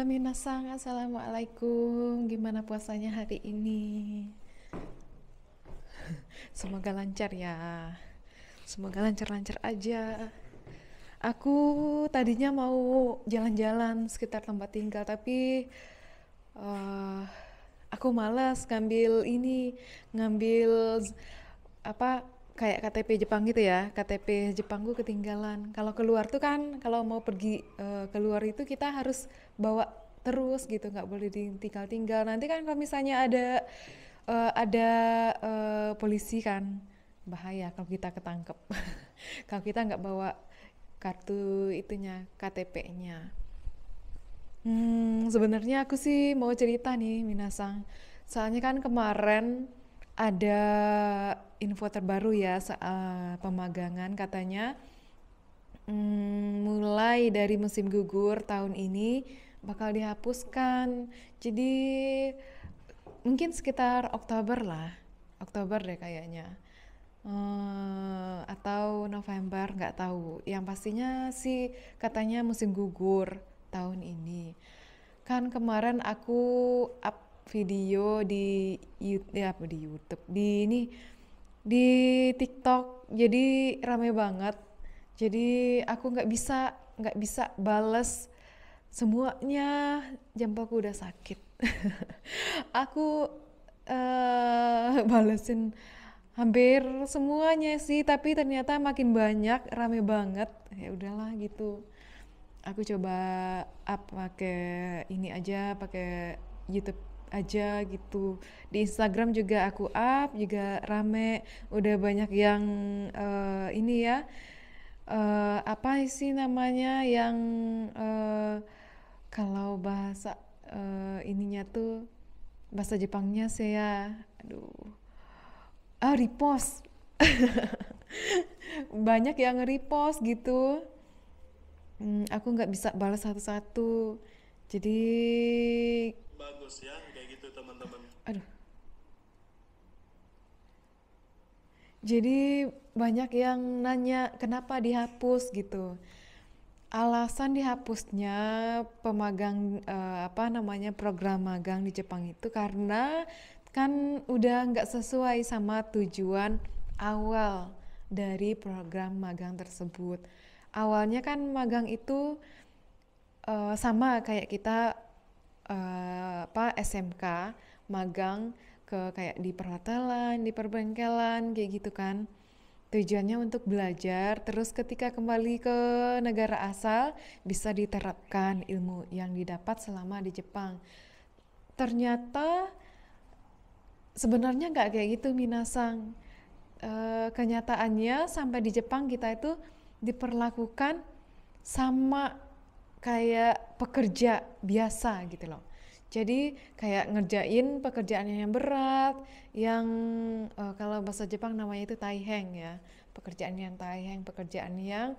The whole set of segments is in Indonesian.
Halo Minasang, Assalamualaikum. Gimana puasanya hari ini? Semoga lancar ya. Semoga lancar-lancar aja. Aku tadinya mau jalan-jalan sekitar tempat tinggal, tapi eh, aku malas ngambil apa kayak KTP Jepang gitu ya. KTP Jepangku ketinggalan. Kalau keluar tuh kan, kalau mau pergi keluar itu kita harus bawa terus gitu, nggak boleh ditinggal-tinggal. Nanti kan kalau misalnya ada polisi kan bahaya kalau kita ketangkep. Kalau kita nggak bawa kartu itunya KTP-nya. Sebenarnya aku sih mau cerita nih, Minasang. Soalnya kan kemarin ada info terbaru ya soal pemagangan katanya mulai dari musim gugur tahun ini bakal dihapuskan. Jadi mungkin sekitar Oktober lah, Oktober deh kayaknya. Atau November, nggak tahu. Yang pastinya sih katanya musim gugur tahun ini. Kan kemarin aku up video di YouTube, di TikTok. Jadi rame banget. Jadi aku nggak bisa bales semuanya, jempolku udah sakit. Aku balesin hampir semuanya sih, tapi ternyata makin banyak, rame banget. Ya udahlah gitu. Aku coba up pakai ini aja, pakai YouTube aja gitu. Di Instagram juga aku up, juga rame. Udah banyak yang ini ya, apa sih namanya yang eh, kalau bahasa ininya tuh bahasa Jepangnya saya, aduh, repost. Banyak yang repost gitu. Aku nggak bisa balas satu-satu. Jadi, Bagus ya kayak gitu teman-teman. aduh, jadi banyak yang nanya kenapa dihapus gitu. Alasan dihapusnya apa namanya program magang di Jepang itu karena kan udah nggak sesuai sama tujuan awal dari program magang tersebut. Awalnya kan magang itu sama kayak kita apa SMK magang ke kayak di perhotelan, di perbengkelan kayak gitu kan. Tujuannya untuk belajar, terus ketika kembali ke negara asal bisa diterapkan ilmu yang didapat selama di Jepang. Ternyata sebenarnya nggak kayak gitu, Minasang. Kenyataannya sampai di Jepang kita itu diperlakukan sama kayak pekerja biasa gitu loh. Jadi kayak ngerjain pekerjaan yang berat, yang kalau bahasa Jepang namanya itu taiheng ya. Pekerjaan yang taiheng, pekerjaan yang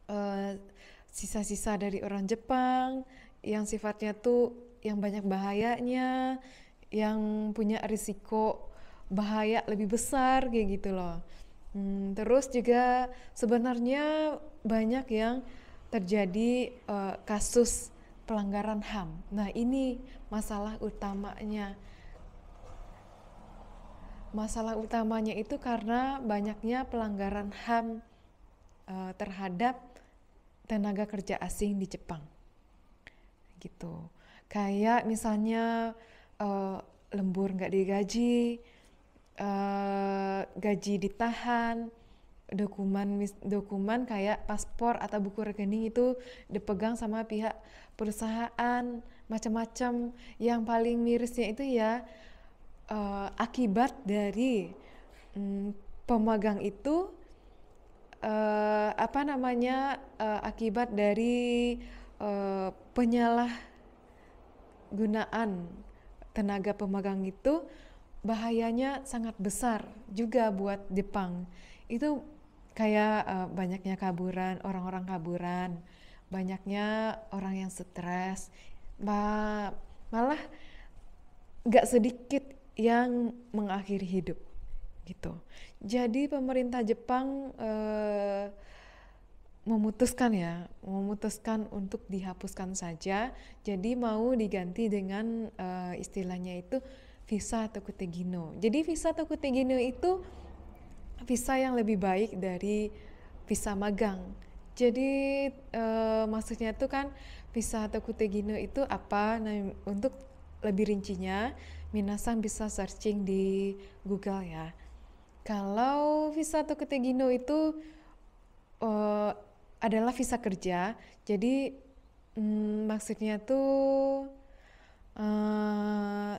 eh, sisa-sisa dari orang Jepang, yang sifatnya tuh yang banyak bahayanya, yang punya risiko bahaya lebih besar kayak gitu loh. Terus juga sebenarnya banyak yang terjadi kasus pelanggaran HAM. Nah ini masalah utamanya. Masalah utamanya itu karena banyaknya pelanggaran HAM terhadap tenaga kerja asing di Jepang gitu. Kayak misalnya eh, lembur nggak digaji, gaji ditahan, dokumen kayak paspor atau buku rekening itu dipegang sama pihak perusahaan, macam-macam. Yang paling mirisnya itu ya akibat dari pemagang itu apa namanya akibat dari penyalahgunaan tenaga pemagang itu bahayanya sangat besar juga buat Jepang. Itu kayak banyaknya kaburan, orang-orang kaburan, banyaknya orang yang stres, malah nggak sedikit yang mengakhiri hidup gitu. Jadi pemerintah Jepang memutuskan untuk dihapuskan saja. Jadi mau diganti dengan istilahnya itu visa Tokutegino. Jadi visa Tokutegino itu visa yang lebih baik dari visa magang. Jadi maksudnya itu kan visa Tokutegino itu apa? Nah, untuk lebih rincinya, minasan bisa searching di Google ya. Kalau visa Tokutegino itu eh, adalah visa kerja. Jadi maksudnya tuh eh,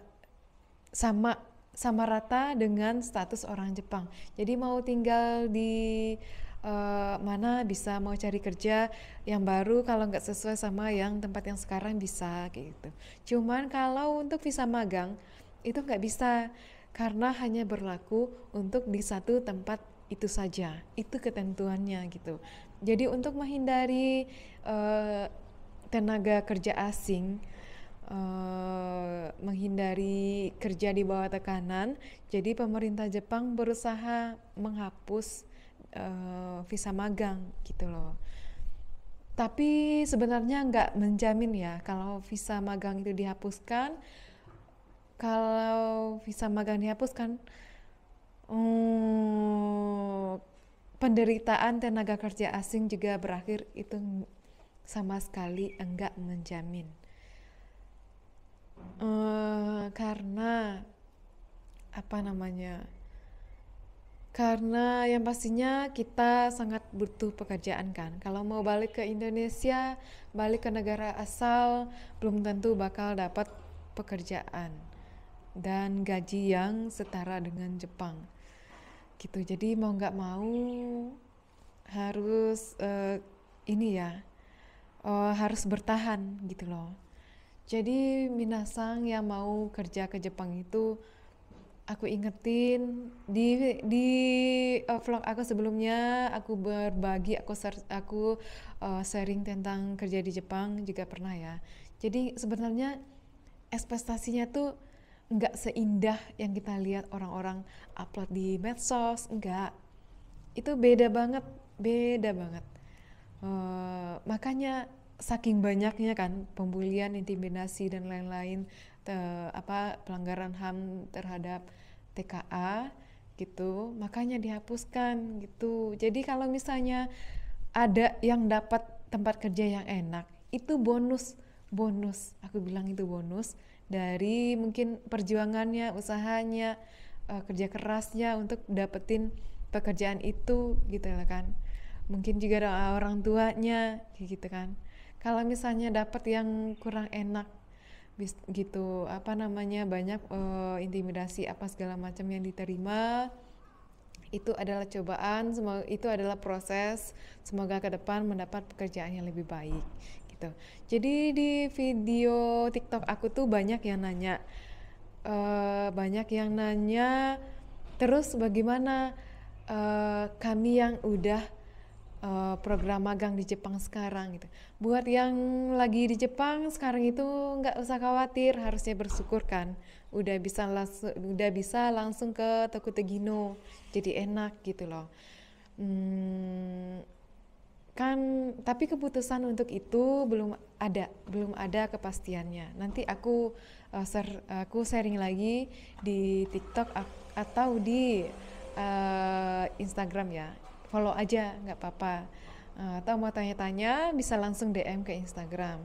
sama sama rata dengan status orang Jepang. Jadi mau tinggal di mana bisa, mau cari kerja yang baru kalau nggak sesuai sama yang tempat yang sekarang bisa kayak gitu. Cuman kalau untuk visa magang itu nggak bisa karena hanya berlaku untuk di satu tempat itu saja. Itu ketentuannya gitu. Jadi untuk menghindari tenaga kerja asing, menghindari kerja di bawah tekanan, jadi pemerintah Jepang berusaha menghapus visa magang gitu loh. Tapi sebenarnya nggak menjamin ya kalau visa magang itu dihapuskan. Kalau visa magang dihapuskan, penderitaan tenaga kerja asing juga berakhir, itu sama sekali enggak menjamin. Karena apa namanya? Karena yang pastinya kita sangat butuh pekerjaan kan. Kalau mau balik ke Indonesia, balik ke negara asal, belum tentu bakal dapat pekerjaan dan gaji yang setara dengan Jepang. Gitu. Jadi mau nggak mau harus harus bertahan gitu loh. Jadi minasang yang mau kerja ke Jepang itu, aku ingetin di vlog aku sebelumnya, aku berbagi, aku sharing tentang kerja di Jepang juga pernah ya. Jadi sebenarnya ekspektasinya tuh nggak seindah yang kita lihat orang-orang upload di medsos, enggak. Itu beda banget. Makanya saking banyaknya kan pembulian, intimidasi dan lain-lain, pelanggaran HAM terhadap TKA gitu, makanya dihapuskan gitu. Jadi kalau misalnya ada yang dapat tempat kerja yang enak, itu bonus, aku bilang itu bonus dari mungkin perjuangannya, usahanya, kerja kerasnya untuk dapetin pekerjaan itu gitu lah kan. Mungkin juga ada orang tuanya gitu kan. Kalau misalnya dapat yang kurang enak gitu, banyak intimidasi apa segala macam yang diterima, itu adalah cobaan, itu adalah proses, semoga ke depan mendapat pekerjaan yang lebih baik gitu. Jadi di video TikTok aku tuh banyak yang nanya, terus bagaimana kami yang udah program magang di Jepang sekarang gitu. Buat yang lagi di Jepang sekarang itu nggak usah khawatir, harusnya bersyukur kan. Udah bisa langsung ke Tokutegino, jadi enak gitu loh. Kan tapi keputusan untuk itu belum ada kepastiannya. Nanti aku sharing lagi di TikTok atau di Instagram ya. Follow aja nggak apa-apa. Atau mau tanya-tanya bisa langsung DM ke Instagram.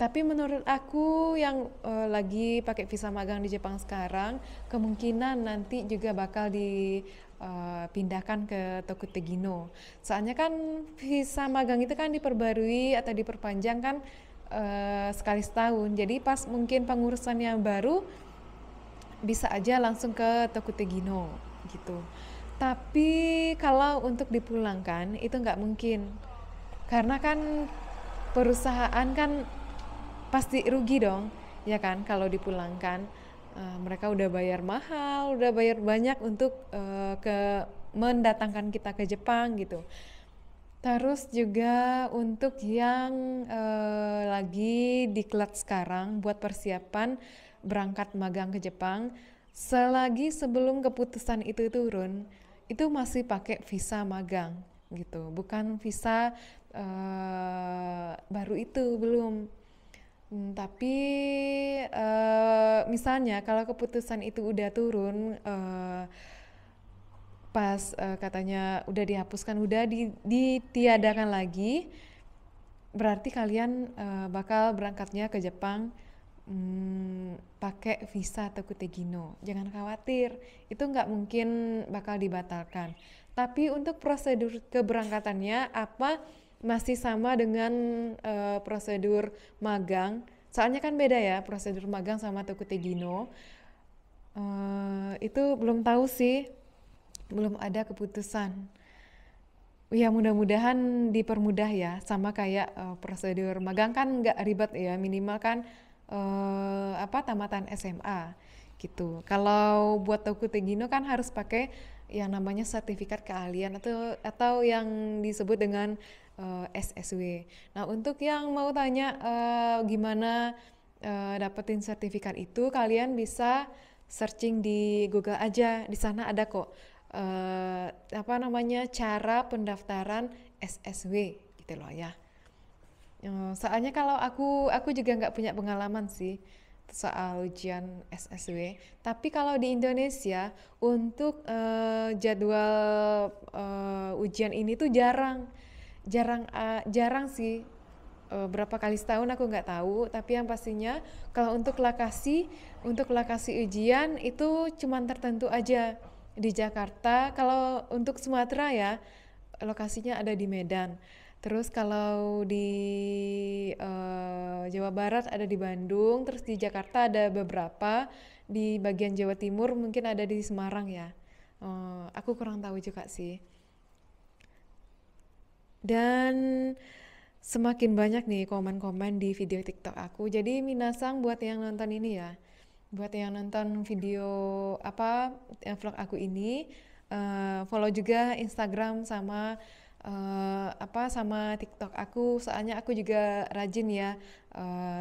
Tapi menurut aku yang lagi pakai visa magang di Jepang sekarang, kemungkinan nanti juga bakal dipindahkan ke Tokutegino. Soalnya kan visa magang itu kan diperbarui atau diperpanjang kan sekali setahun. Jadi pas mungkin pengurusan yang baru bisa aja langsung ke Tokutegino gitu. Tapi kalau untuk dipulangkan itu nggak mungkin, karena kan perusahaan kan pasti rugi dong, ya kan, kalau dipulangkan. Mereka udah bayar mahal, udah bayar banyak untuk mendatangkan kita ke Jepang gitu. Terus juga untuk yang lagi diklat sekarang buat persiapan berangkat magang ke Jepang, selagi sebelum keputusan itu turun, itu masih pakai visa magang gitu, bukan visa baru itu belum. Tapi misalnya kalau keputusan itu udah turun, pas katanya udah dihapuskan, udah ditiadakan lagi, berarti kalian bakal berangkatnya ke Jepang pakai visa Tokutegino. Jangan khawatir, itu nggak mungkin bakal dibatalkan. Tapi untuk prosedur keberangkatannya apa masih sama dengan prosedur magang. Soalnya kan beda ya prosedur magang sama Tokutegino. Itu belum tahu sih, belum ada keputusan. Ya mudah-mudahan dipermudah ya, sama kayak prosedur magang kan nggak ribet ya, minimal kan tamatan SMA gitu. Kalau buat Tokutegino kan harus pakai yang namanya sertifikat keahlian atau yang disebut dengan SSW. Nah untuk yang mau tanya gimana dapetin sertifikat itu, kalian bisa searching di Google aja, di sana ada kok cara pendaftaran SSW gitu loh ya. Soalnya kalau aku juga nggak punya pengalaman sih soal ujian SSW. Tapi kalau di Indonesia untuk jadwal ujian ini tuh jarang sih. Berapa kali setahun aku nggak tahu. Tapi yang pastinya kalau untuk lokasi ujian itu cuman tertentu aja di Jakarta. Kalau untuk Sumatera ya lokasinya ada di Medan. Terus kalau di Jawa Barat ada di Bandung, terus di Jakarta ada beberapa, di bagian Jawa Timur mungkin ada di Semarang ya. Aku kurang tahu juga sih. Dan semakin banyak nih komen-komen di video TikTok aku. Jadi minasang buat yang nonton ini ya, buat yang nonton video vlog aku ini, follow juga Instagram sama sama TikTok aku, soalnya aku juga rajin ya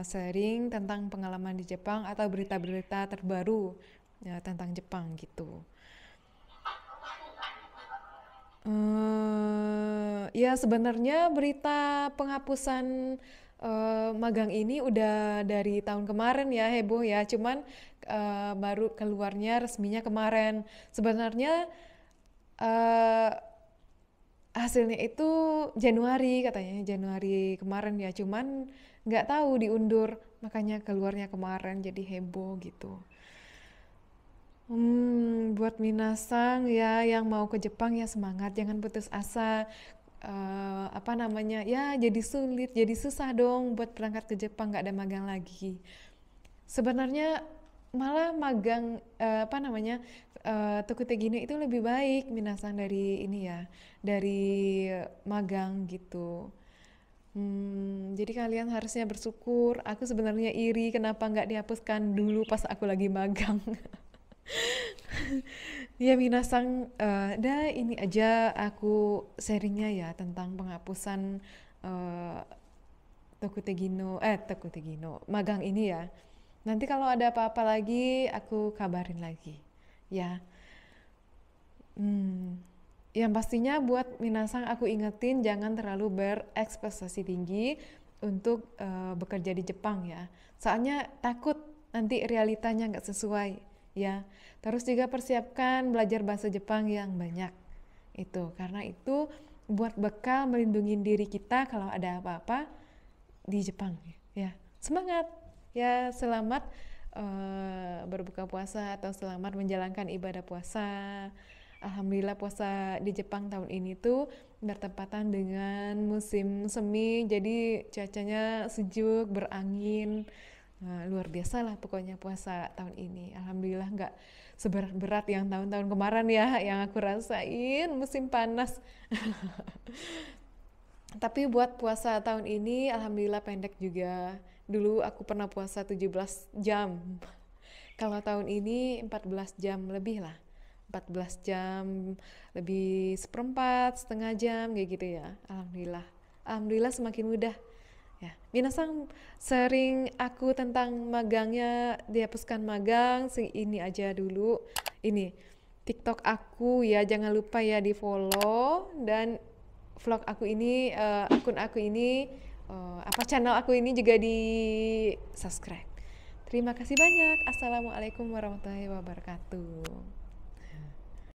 sharing tentang pengalaman di Jepang atau berita-berita terbaru ya, tentang Jepang gitu. Ya sebenarnya berita penghapusan magang ini udah dari tahun kemarin ya, heboh ya, cuman baru keluarnya resminya kemarin. Sebenarnya hasilnya itu katanya Januari kemarin ya, cuman nggak tahu diundur, makanya keluarnya kemarin jadi heboh gitu. Buat minasang ya yang mau ke Jepang ya semangat, jangan putus asa. Ya jadi sulit, jadi susah dong buat berangkat ke Jepang, nggak ada magang lagi. Sebenarnya malah magang Tokutegino itu lebih baik minasang dari ini ya, dari magang gitu. Jadi kalian harusnya bersyukur. Aku sebenarnya iri kenapa nggak dihapuskan dulu pas aku lagi magang. Ya minasang, ini aja aku sharingnya ya tentang penghapusan eh, Tokutegino magang ini ya. Nanti kalau ada apa-apa lagi aku kabarin lagi ya. Hmm, yang pastinya buat minasang aku ingetin jangan terlalu berekspektasi tinggi untuk bekerja di Jepang ya. Soalnya takut nanti realitanya nggak sesuai ya. Terus juga persiapkan belajar bahasa Jepang yang banyak. Itu karena itu buat bekal melindungi diri kita kalau ada apa-apa di Jepang ya. Semangat ya, selamat berbuka puasa atau selamat menjalankan ibadah puasa. Alhamdulillah puasa di Jepang tahun ini tuh bertepatan dengan musim semi, jadi cuacanya sejuk, berangin. Luar biasa lah pokoknya puasa tahun ini. Alhamdulillah nggak seberat-berat yang tahun-tahun kemarin ya, yang aku rasain musim panas. Tapi buat puasa tahun ini alhamdulillah pendek juga. Dulu aku pernah puasa 17 jam. Kalau tahun ini 14 jam lebih lah. 14 jam lebih seperempat, setengah jam kayak gitu ya. Alhamdulillah. Alhamdulillah semakin mudah. Ya, minasang sering aku tentang magangnya dihapuskan magang, ini aja dulu. Ini TikTok aku ya, jangan lupa ya di follow, dan vlog aku ini, akun aku ini, channel aku ini juga di subscribe. Terima kasih banyak. Assalamualaikum warahmatullahi wabarakatuh.